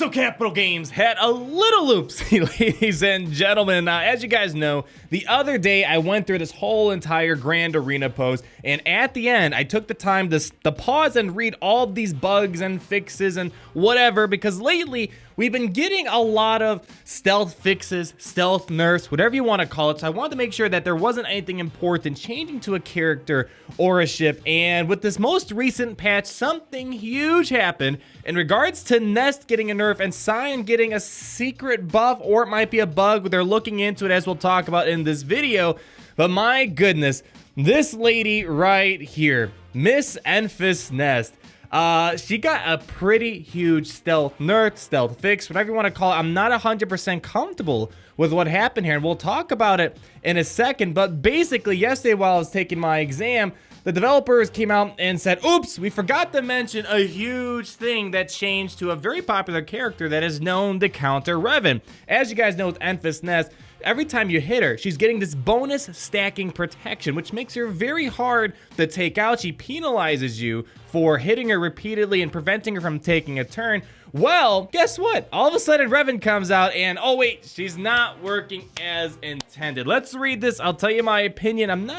So Capital Games had a little oopsie, ladies and gentlemen. As you guys know, the other day I went through this whole entire Grand Arena post, and at the end I took the time to pause and read all of these bugs and fixes and whatever, because lately we've been getting a lot of stealth fixes, stealth nerfs, whatever you want to call it. So I wanted to make sure that there wasn't anything important changing to a character or a ship. And with this most recent patch, something huge happened in regards to Nest getting a nerf and Sion getting a secret buff, or it might be a bug, but they're looking into it, as we'll talk about in this video. But my goodness, this lady right here, Miss Enfys Nest, she got a pretty huge stealth nerf, stealth fix, whatever you want to call it. I'm not 100% comfortable with what happened here, and we'll talk about it in a second. But basically, yesterday while I was taking my exam, the developers came out and said, oops, we forgot to mention a huge thing that changed to a very popular character that is known to counter Revan. As you guys know, with Enfys Nest, every time you hit her, she's getting this bonus stacking protection, which makes her very hard to take out. She penalizes you for hitting her repeatedly and preventing her from taking a turn. Well, guess what? All of a sudden, Revan comes out and, oh wait, she's not working as intended. Let's read this. I'll tell you my opinion.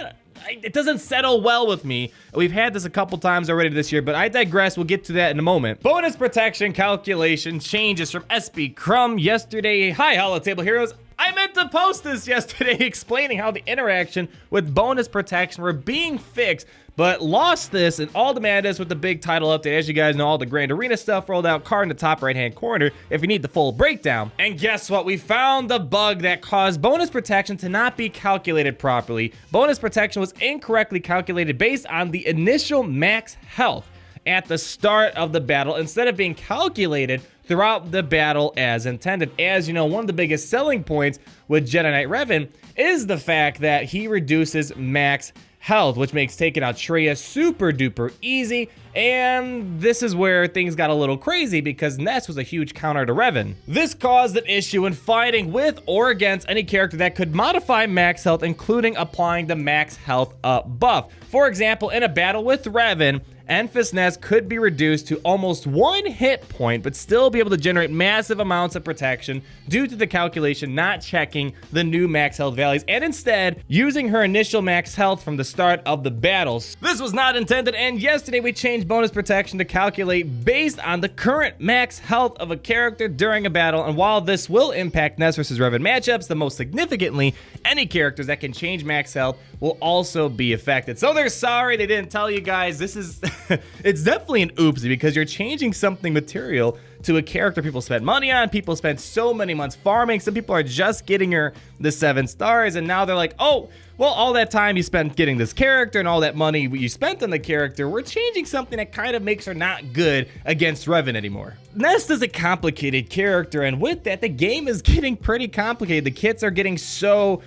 It doesn't settle well with me. We've had this a couple times already this year, but I digress. We'll get to that in a moment. Bonus protection calculation changes from SB Crumb yesterday. Hi, Holotable Heroes. I meant to post this yesterday explaining how the interaction with bonus protection were being fixed, but lost this and all the madness with the big title update. As you guys know, all the Grand Arena stuff rolled out, card in the top right-hand corner if you need the full breakdown. And guess what? We found the bug that caused bonus protection to not be calculated properly. Bonus protection was incorrectly calculated based on the initial max health at the start of the battle instead of being calculated throughout the battle as intended. As you know, one of the biggest selling points with Jedi Knight Revan is the fact that he reduces max health, which makes taking out Traya super duper easy. And this is where things got a little crazy because Nest was a huge counter to Revan. This caused an issue in fighting with or against any character that could modify max health, including applying the max health up buff. For example, in a battle with Revan, Enfys Nest could be reduced to almost 1 hit point, but still be able to generate massive amounts of protection due to the calculation not checking the new max health values and instead using her initial max health from the start of the battles. This was not intended, and yesterday we changed bonus protection to calculate based on the current max health of a character during a battle. And while this will impact Nest versus Revan matchups the most significantly, any characters that can change max health will also be affected. So they're sorry they didn't tell you guys. This is it's definitely an oopsie because you're changing something material to a character people spent money on. People spent so many months farming. Some people are just getting her the 7 stars, and now they're like, oh, well, all that time you spent getting this character and all that money you spent on the character, we're changing something that kind of makes her not good against Revan anymore. Nest is a complicated character, and with that, the game is getting pretty complicated. The kits are getting so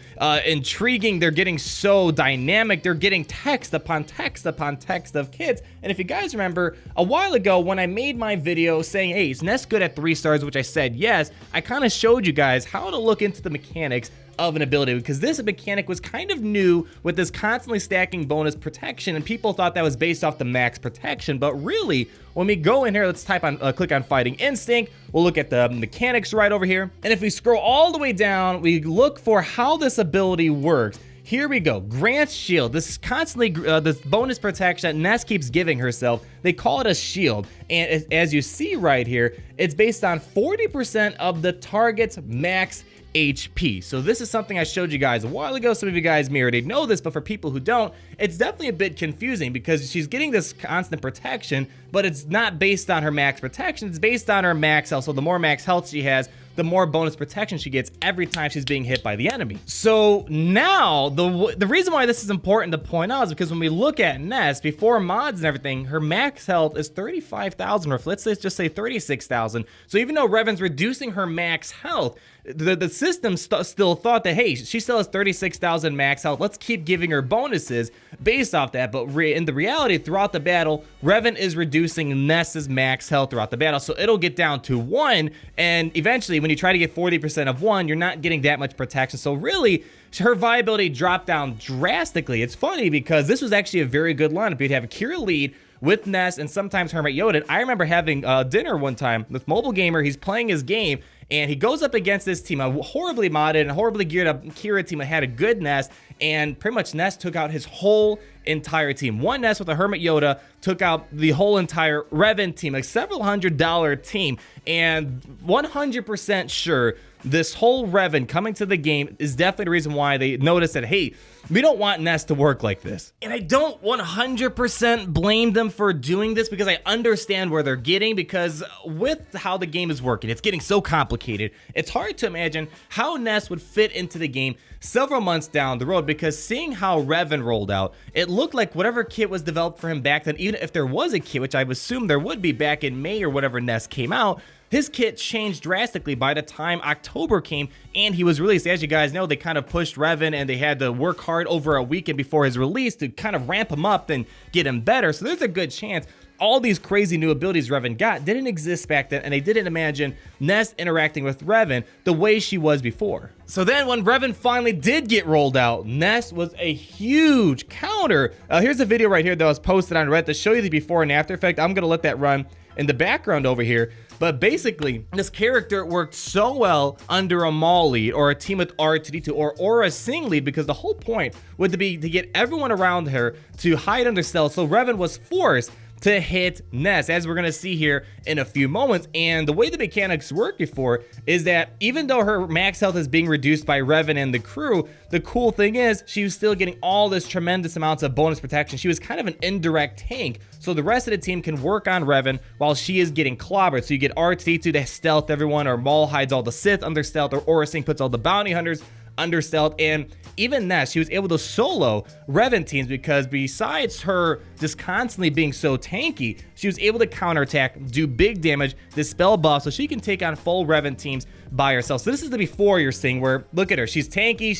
intriguing. They're getting so dynamic. They're getting text upon text upon text of kits. And if you guys remember, a while ago when I made my video saying, hey, is Nest good at 3 stars, which I said yes, I kind of showed you guys how to look into the mechanics of an ability, because this mechanic was kind of new with this constantly stacking bonus protection, and people thought that was based off the max protection. But really, when we go in here, let's click on Fighting Instinct. We'll look at the mechanics right over here, and if we scroll all the way down, we look for how this ability works. Here we go. Grant Shield. This is constantly this bonus protection that Nest keeps giving herself. They call it a shield, and as you see right here, it's based on 40% of the target's max HP. So this is something I showed you guys a while ago. Some of you guys may already know this, but for people who don't, it's definitely a bit confusing because she's getting this constant protection, but it's not based on her max protection. It's based on her max health. So the more max health she has, the more bonus protection she gets every time she's being hit by the enemy. So now, the reason why this is important to point out is because when we look at Nest, before mods and everything, her max health is 35,000, or let's just say 36,000. So even though Revan's reducing her max health, the system still thought that, hey, she still has 36,000 max health. Let's keep giving her bonuses based off that. But in the reality, throughout the battle, Revan is reducing Nest's max health throughout the battle. So it'll get down to 1, and eventually, when you try to get 40% of 1, you're not getting that much protection. So really, her viability dropped down drastically. It's funny because this was actually a very good lineup. You'd have Kira lead with Ness and sometimes Hermit Yoda. I remember having dinner one time with Mobile Gamer. He's playing his game, and he goes up against this team, a horribly modded and horribly geared up Kira team that had a good Ness, and pretty much Ness took out his whole entire team. One Ness with a Hermit Yoda took out the whole entire Revan team, like several $100 team, and 100% sure this whole Revan coming to the game is definitely the reason why they noticed that, hey, we don't want Ness to work like this. And I don't 100% blame them for doing this, because I understand where they're getting, because with how the game is working, it's getting so complicated. It's hard to imagine how Ness would fit into the game several months down the road, because seeing how Revan rolled out, it looked like whatever kit was developed for him back then, even if there was a kit, which I would assume there would be back in May or whatever Ness came out, his kit changed drastically by the time October came and he was released. As you guys know, they kind of pushed Revan and they had to work hard over a weekend before his release to kind of ramp him up and get him better. So there's a good chance all these crazy new abilities Revan got didn't exist back then, and they didn't imagine Ness interacting with Revan the way she was before. So then when Revan finally did get rolled out, Ness was a huge counter. Here's a video right here that was posted on Reddit to show you the before and after effect. I'm going to let that run in the background over here. But basically, this character worked so well under a mall lead or a team with R2D2 or a sing lead, because the whole point would be to get everyone around her to hide under stealth. So Revan was forced to hit Ness, as we're going to see here in a few moments. And the way the mechanics worked before is that even though her max health is being reduced by Revan and the crew, the cool thing is she was still getting all this tremendous amounts of bonus protection. She was kind of an indirect tank, so the rest of the team can work on Revan while she is getting clobbered. So you get R2D2 to stealth everyone, or Maul hides all the Sith under stealth, or Aura Singh puts all the bounty hunters under stealth. And even Ness, she was able to solo Revan teams, because besides her just constantly being so tanky, she was able to counterattack, do big damage, dispel buffs, so she can take on full Revan teams by herself. So this is the before you're seeing, where look at her, she's tanky,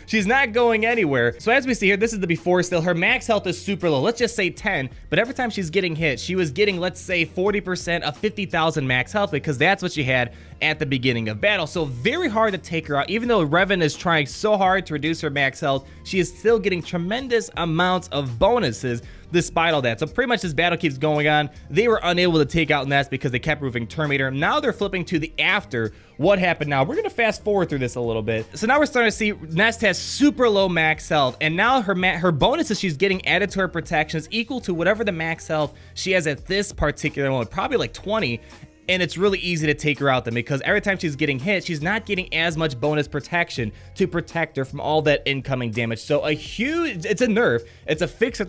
she's not going anywhere. So as we see here, this is the before still. Her max health is super low, let's just say 10, but every time she's getting hit, she was getting, let's say, 40% of 50,000 max health, because that's what she had at the beginning of battle. So very hard to take her out. Even though Revan is trying so hard to reduce her max health, she is still getting tremendous amounts of bonuses despite all that. So pretty much this battle keeps going on. They were unable to take out Ness because they kept moving Terminator. Now they're flipping to the after. What happened now? We're going to fast forward through this a little bit. So now we're starting to see Ness has super low max health, and now her bonuses she's getting added to her protection is equal to whatever the max health she has at this particular moment, probably like 20. And it's really easy to take her out then, because every time she's getting hit, she's not getting as much bonus protection to protect her from all that incoming damage. So it's a nerf. It's a fix at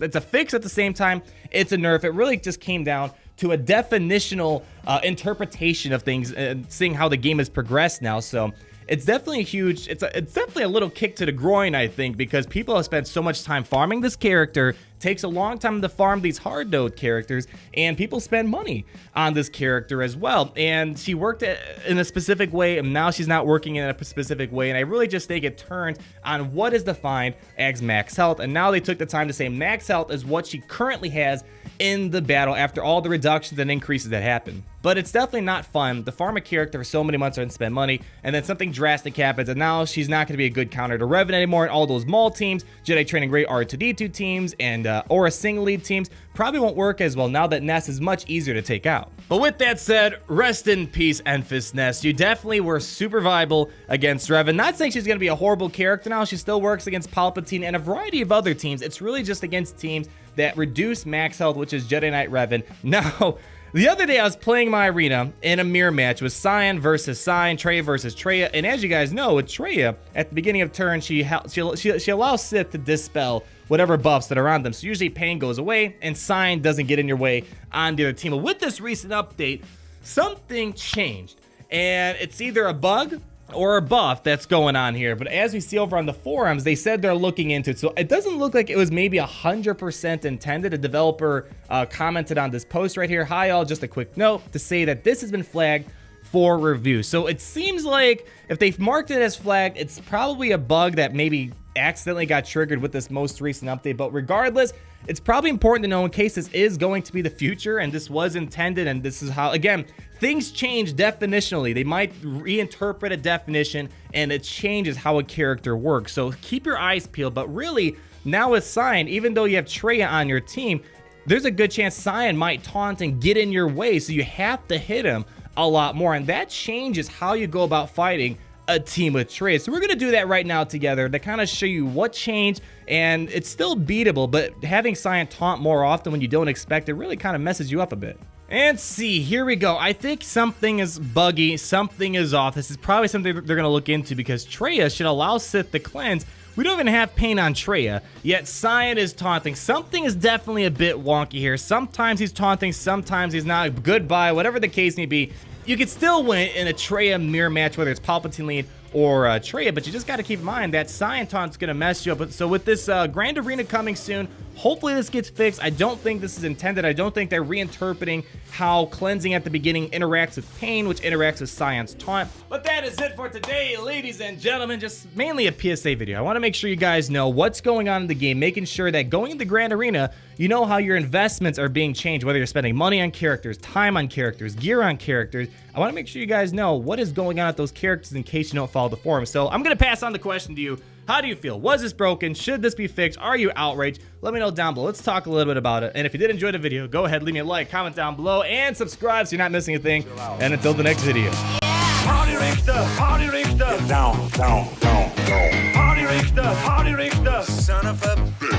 the same time. It's a nerf. It really just came down to a definitional interpretation of things and seeing how the game has progressed now. So it's definitely huge. It's definitely a little kick to the groin, I think, because people have spent so much time farming this character. It takes a long time to farm these hard node characters, and people spend money on this character as well. And she worked in a specific way, and now she's not working in a specific way. And I really just think it turned on what is defined as max health. And now they took the time to say max health is what she currently has in the battle after all the reductions and increases that happen. But it's definitely not fun to farm a character for so many months and spend money, and then something drastic happens, and now she's not going to be a good counter to Revan anymore. And all those Maul teams, Jedi Training Grade R2D2 teams, and Aura single lead teams probably won't work as well now that Ness is much easier to take out. But with that said, rest in peace, Enfys Ness. You definitely were super viable against Revan. Not saying she's going to be a horrible character now. She still works against Palpatine and a variety of other teams. It's really just against teams that reduce max health, which is Jedi Knight Revan. Now, the other day I was playing my arena in a mirror match with Sion versus Sion, Traya versus Traya, and as you guys know, with Traya, at the beginning of turn, she allows Sith to dispel whatever buffs that are on them. So usually pain goes away, and Sion doesn't get in your way on the other team. But with this recent update, something changed, and it's either a bug or a buff that's going on here. But as we see over on the forums, they said they're looking into it. So it doesn't look like it was maybe 100% intended. A developer commented on this post right here. Hi all, just a quick note to say that this has been flagged for review. So it seems like if they've marked it as flagged, it's probably a bug that maybe accidentally got triggered with this most recent update. But regardless, it's probably important to know in case this is going to be the future and this was intended, and this is how, again, things change definitionally. They might reinterpret a definition and it changes how a character works. So keep your eyes peeled. But really, now with Sion, even though you have Traya on your team, there's a good chance Sion might taunt and get in your way, so you have to hit him a lot more, and that changes how you go about fighting a team with Traya. So we're gonna do that right now together to kind of show you what changed, and it's still beatable, but having Sion taunt more often when you don't expect it really kind of messes you up a bit. And see, here we go. I think something is buggy, something is off. This is probably something they're gonna look into, because Traya should allow Sith to cleanse. We don't even have pain on Traya, yet Sion is taunting. Something is definitely a bit wonky here. Sometimes he's taunting, sometimes he's not. Goodbye, whatever the case may be. You can still win in a Traya mirror match, whether it's Palpatine lead or Traya, but you just got to keep in mind that Sion taunt's going to mess you up. So with this Grand Arena coming soon, hopefully this gets fixed. I don't think this is intended. I don't think they're reinterpreting how cleansing at the beginning interacts with pain, which interacts with Sion's taunt. But that is it for today, ladies and gentlemen. Just mainly a PSA video. I want to make sure you guys know what's going on in the game, making sure that going into Grand Arena, you know how your investments are being changed, whether you're spending money on characters, time on characters, gear on characters. I want to make sure you guys know what is going on with those characters in case you don't follow the forums. So I'm going to pass on the question to you. How do you feel? Was this broken? Should this be fixed? Are you outraged? Let me know down below. Let's talk a little bit about it. And if you did enjoy the video, go ahead, leave me a like, comment down below, and subscribe so you're not missing a thing. And until the next video. Party Richter, Party Richter. Down, down, down, down. Party Richter, Party Richter. Son of a bitch.